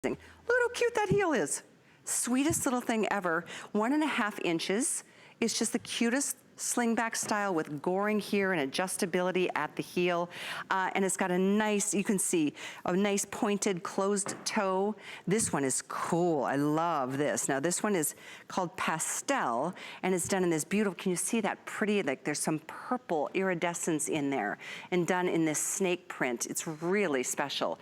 Look how cute that heel is. Sweetest little thing ever. 1.5 inches. It's just the cutest slingback style with goring here and adjustability at the heel. And it's got a nice, you can see, a nice pointed closed toe. This one is cool. I love this. Now this one is called Pastel and it's done in this beautiful, can you see that pretty, like there's some purple iridescence in there and done in this snake print. It's really special.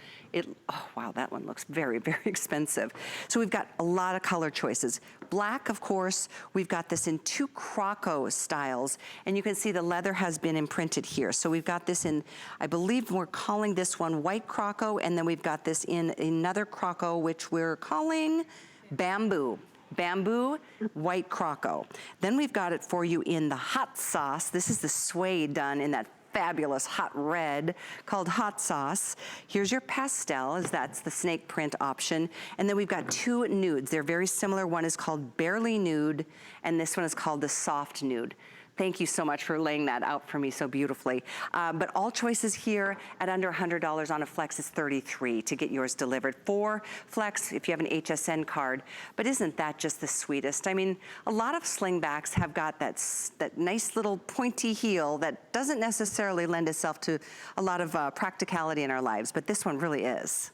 Oh wow, that one looks very, very expensive. So we've got a lot of color choices. Black, of course, we've got this in 2 croco styles, and you can see the leather has been imprinted here. So we've got this in, I believe we're calling this one white croco, and then we've got this in another croco, which we're calling bamboo. Bamboo, white croco. Then we've got it for you in the hot sauce. This is the suede done in that fabulous hot red called hot sauce. Here's your pastel, as that's the snake print option. And then we've got 2 nudes. They're very similar. One is called Barely Nude, and this one is called the Soft Nude. Thank you so much for laying that out for me so beautifully. But all choices here at under $100 on a Flex is $33 to get yours delivered. 4 Flex if you have an HSN card. But isn't that just the sweetest? I mean, a lot of slingbacks have got that nice little pointy heel that doesn't necessarily lend itself to a lot of practicality in our lives, but this one really is.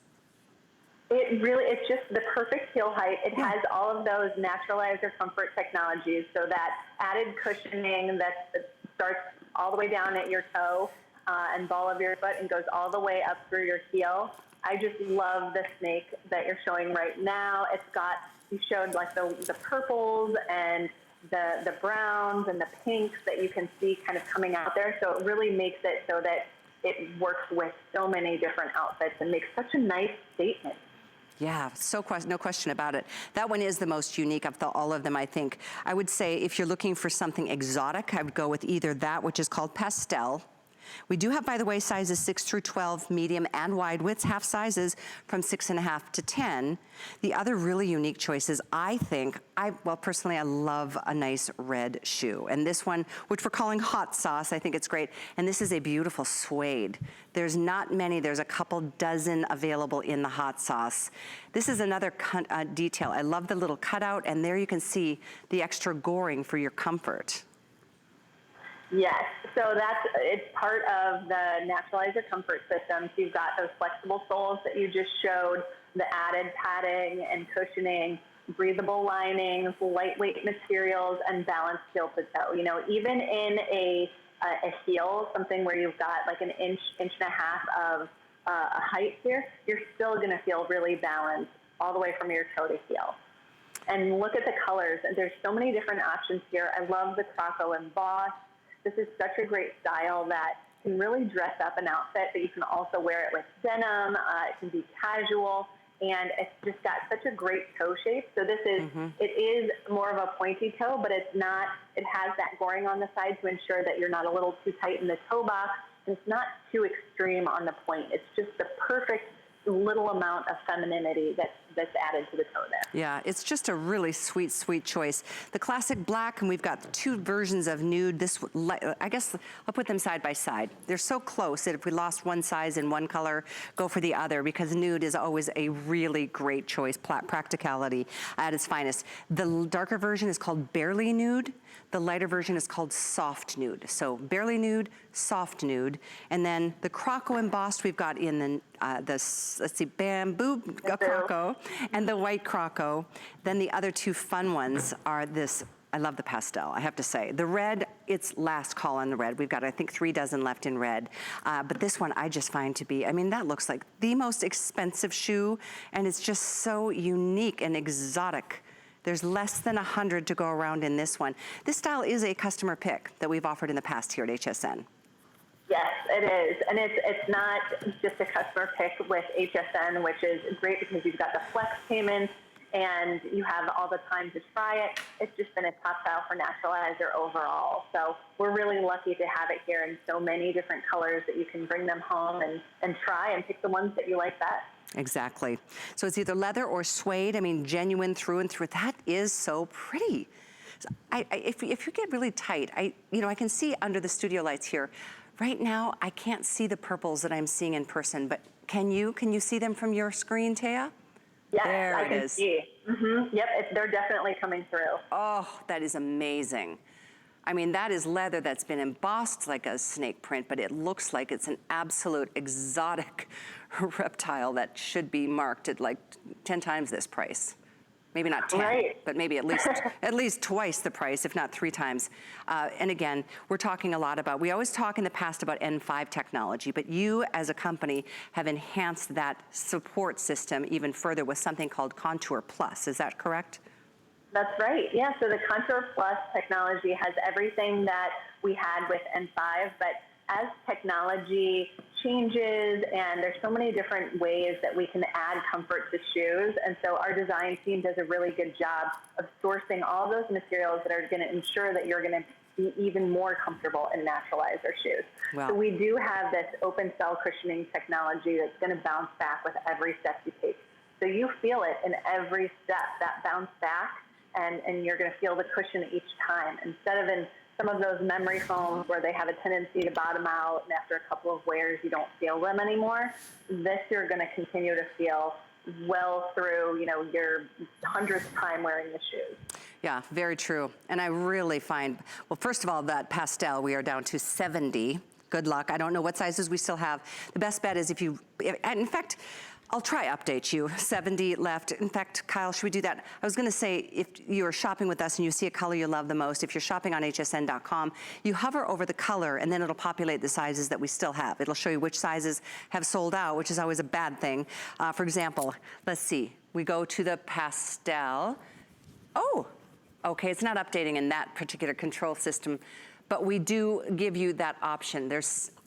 It's just the perfect heel height. It has all of those Naturalizer comfort technologies, so that added cushioning that starts all the way down at your toe and ball of your foot and goes all the way up through your heel. I just love the snake that you're showing right now. It's got, you showed like the purples and the browns and the pinks that you can see kind of coming out there. So it really makes it so that it works with so many different outfits and makes such a nice statement. Yeah, no question about it. That one is the most unique of all of them, I think. I would say if you're looking for something exotic, I would go with either that, which is called Pastel. We do have, by the way, sizes 6 through 12, medium and wide widths, half sizes from 6.5 to 10. The other really unique choices, I think, well, personally, I love a nice red shoe. And this one, which we're calling Hot Sauce, I think it's great. And this is a beautiful suede. There's not many, there's a couple dozen available in the Hot Sauce. This is another detail. I love the little cutout, and there you can see the extra goring for your comfort. Yes, so it's part of the Naturalizer comfort system. So you've got those flexible soles that you just showed, the added padding and cushioning, breathable linings, lightweight materials, and balanced heel to toe. You know, even in a heel, something where you've got like an inch and a half of a height here, you're still going to feel really balanced all the way from your toe to heel. And look at the colors. There's so many different options here. I love the croco emboss. This is such a great style that can really dress up an outfit, but you can also wear it with denim. It can be casual, and it's just got such a great toe shape. So this is, it is more of a pointy toe, but it's not, it has that goring on the side to ensure that you're not a little too tight in the toe box, and it's not too extreme on the point. It's just the perfect little amount of femininity that's added to the toe there. Yeah, it's just a really sweet, sweet choice. The classic black, and we've got 2 versions of nude. This, I guess I'll put them side by side. They're so close that if we lost one size in one color, go for the other, because nude is always a really great choice, practicality at its finest. The darker version is called Barely Nude. The lighter version is called Soft Nude. So Barely Nude, Soft Nude. And then the croco embossed we've got in the let's see, bamboo croco and the white croco. Then the other 2 fun ones are this, I love the pastel, I have to say. The red, it's last call on the red. We've got, I think, 3 dozen left in red. But this one I just find to be, I mean, that looks like the most expensive shoe, and it's just so unique and exotic. There's less than 100 to go around in this one. This style is a customer pick that we've offered in the past here at HSN. Yes, it is. And it's not just a customer pick with HSN, which is great because you've got the flex payments and you have all the time to try it. It's just been a top style for Naturalizer overall. So we're really lucky to have it here in so many different colors that you can bring them home and try and pick the ones that you like best. Exactly. So it's either leather or suede. I mean, genuine through and through. That is so pretty. So if you get really tight, I can see under the studio lights here. Right now, I can't see the purples that I'm seeing in person, but can you see them from your screen, Taya? Yes, There I it can is. see. Yep, they're definitely coming through. Oh, that is amazing. I mean, that is leather that's been embossed like a snake print, but it looks like it's an absolute exotic reptile that should be marked at like 10 times this price. Maybe not 10, Right. but maybe at least twice the price, if not 3 times. And again, we're talking a lot about, we always talk in the past about N5 technology, but you as a company have enhanced that support system even further with something called Contour Plus. Is that correct? That's right. Yeah, so the Contour Plus technology has everything that we had with N5, but as technology changes and there's so many different ways that we can add comfort to shoes, and so our design team does a really good job of sourcing all those materials that are going to ensure that you're going to be even more comfortable in Naturalizer shoes. Wow. So we do have this open cell cushioning technology that's going to bounce back with every step you take. So you feel it in every step, that bounce back, and you're going to feel the cushion each time, instead of in some of those memory foams where they have a tendency to bottom out, and after a couple of wears you don't feel them anymore. This you're going to continue to feel well through, you know, your 100th time wearing the shoes. Yeah, very true. And I really find, well, first of all, that pastel, we are down to 70. Good luck. I don't know what sizes we still have. The best bet is and in fact, I'll try update you, 70 left. In fact, Kyle, should we do that? I was gonna say, if you're shopping with us and you see a color you love the most, if you're shopping on hsn.com, you hover over the color and then it'll populate the sizes that we still have. It'll show you which sizes have sold out, which is always a bad thing. For example, let's see, we go to the pastel. Oh, okay, it's not updating in that particular control system, but we do give you that option.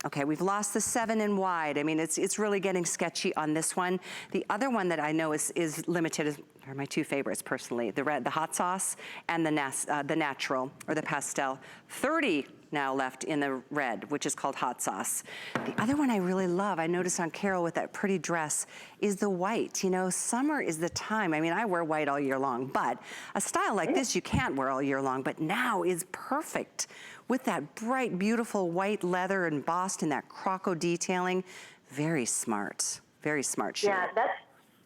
Okay, we've lost the 7 in wide. I mean, it's really getting sketchy on this one. The other one that I know is limited are my 2 favorites personally, the red, the hot sauce, and the natural, or the pastel. 30 now left in the red, which is called hot sauce. The other one I really love, I noticed on Carol with that pretty dress, is the white. You know, summer is the time. I mean, I wear white all year long, but a style like this you can't wear all year long, but now is perfect with that bright, beautiful white leather embossed in that croco detailing. Very smart shoe. Yeah,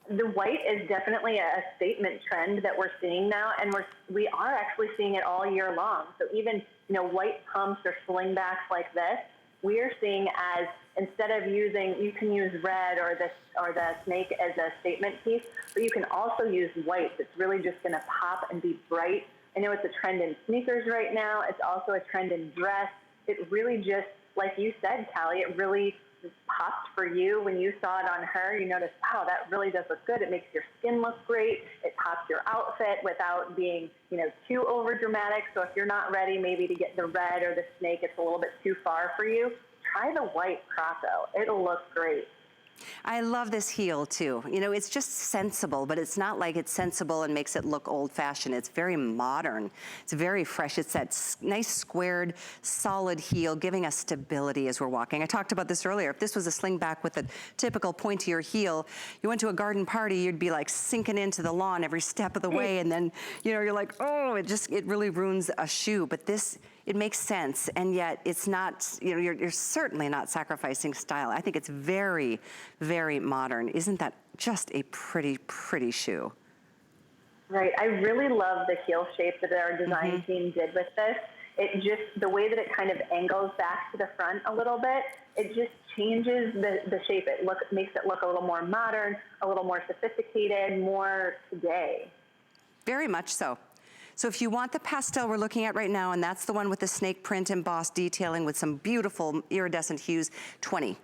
the white is definitely a statement trend that we're seeing now, and we are actually seeing it all year long. So even, you know, white pumps or slingbacks like this, we are seeing as, instead of using, you can use red or the snake as a statement piece, but you can also use white. It's really just going to pop and be bright. I know it's a trend in sneakers right now. It's also a trend in dress. It really just, like you said, Callie, it really just popped for you when you saw it on her. You noticed, wow, that really does look good. It makes your skin look great. It pops your outfit without being, you know, too over dramatic. So if you're not ready maybe to get the red or the snake, it's a little bit too far for you, try the white croco. It'll look great. I love this heel too. You know, it's just sensible, but it's not like it's sensible and makes it look old-fashioned. It's very modern. It's very fresh. It's that nice squared, solid heel, giving us stability as we're walking. I talked about this earlier. If this was a slingback with a typical pointier heel, you went to a garden party, you'd be like sinking into the lawn every step of the way, and then, you know, you're like, oh, it really ruins a shoe. But this, it makes sense, and yet it's not, you know, you're certainly not sacrificing style. I think it's very, very modern. Isn't that just a pretty, pretty shoe? Right. I really love the heel shape that our design team did with this. It just, the way that it kind of angles back to the front a little bit, it just changes the shape. It makes it look a little more modern, a little more sophisticated, more today. Very much so. So if you want the pastel we're looking at right now, and that's the one with the snake print embossed detailing with some beautiful iridescent hues, 20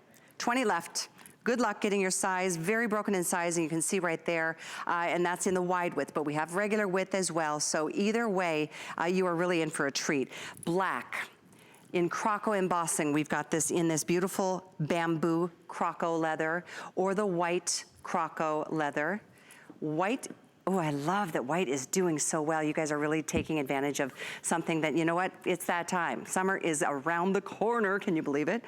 left. Good luck getting your size, very broken in size, and you can see right there, and that's in the wide width, but we have regular width as well. So either way, you are really in for a treat. Black. In croco embossing, we've got this in this beautiful bamboo croco leather, or the white croco leather. White. Oh, I love that white is doing so well. You guys are really taking advantage of something that, you know what, it's that time. Summer is around the corner, can you believe it?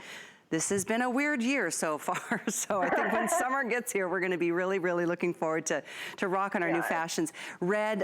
This has been a weird year so far, so I think when summer gets here, we're gonna be really, really looking forward to rocking our new fashions. Red,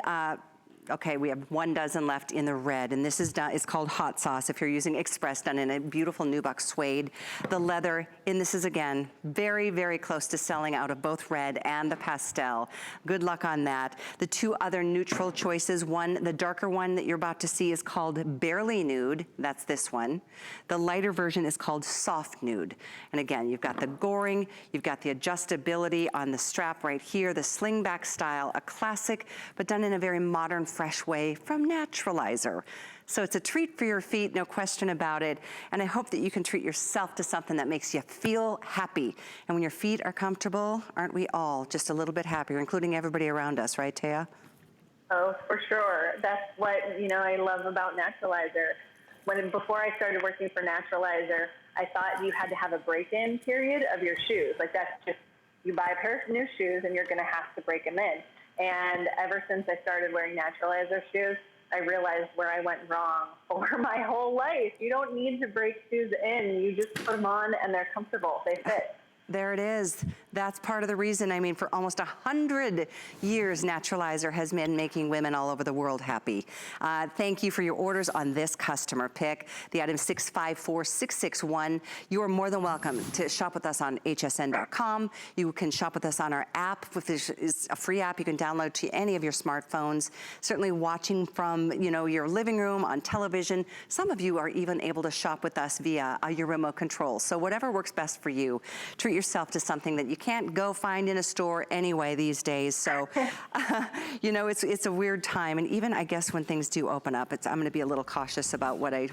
Okay, we have 1 dozen left in the red, and this is done, it's called Hot Sauce if you're using Express, done in a beautiful nubuck suede. The leather, and this is again, very, very close to selling out of both red and the pastel. Good luck on that. The 2 other neutral choices, one, the darker one that you're about to see is called Barely Nude, that's this one. The lighter version is called Soft Nude. And again, you've got the goring, you've got the adjustability on the strap right here, the slingback style, a classic, but done in a very modern, fresh way from Naturalizer. So it's a treat for your feet, no question about it. And I hope that you can treat yourself to something that makes you feel happy. And when your feet are comfortable, aren't we all just a little bit happier, including everybody around us, right, Taya? Oh, for sure. That's what, you know, I love about Naturalizer. Before I started working for Naturalizer, I thought you had to have a break-in period of your shoes. Like that's just, you buy a pair of new shoes and you're going to have to break them in. And ever since I started wearing Naturalizer shoes, I realized where I went wrong for my whole life. You don't need to break shoes in. You just put them on and they're comfortable. They fit. There it is. That's part of the reason. I mean, for almost 100 years, Naturalizer has been making women all over the world happy. Thank you for your orders on this customer pick. The item 654661. You are more than welcome to shop with us on hsn.com. You can shop with us on our app, which is a free app you can download to any of your smartphones. Certainly watching from, you know, your living room, on television. Some of you are even able to shop with us via your remote control. So whatever works best for you. Treat yourself to something that you can't go find in a store anyway these days. So, you know, it's a weird time. And even, I guess, when things do open up, I'm going to be a little cautious about what I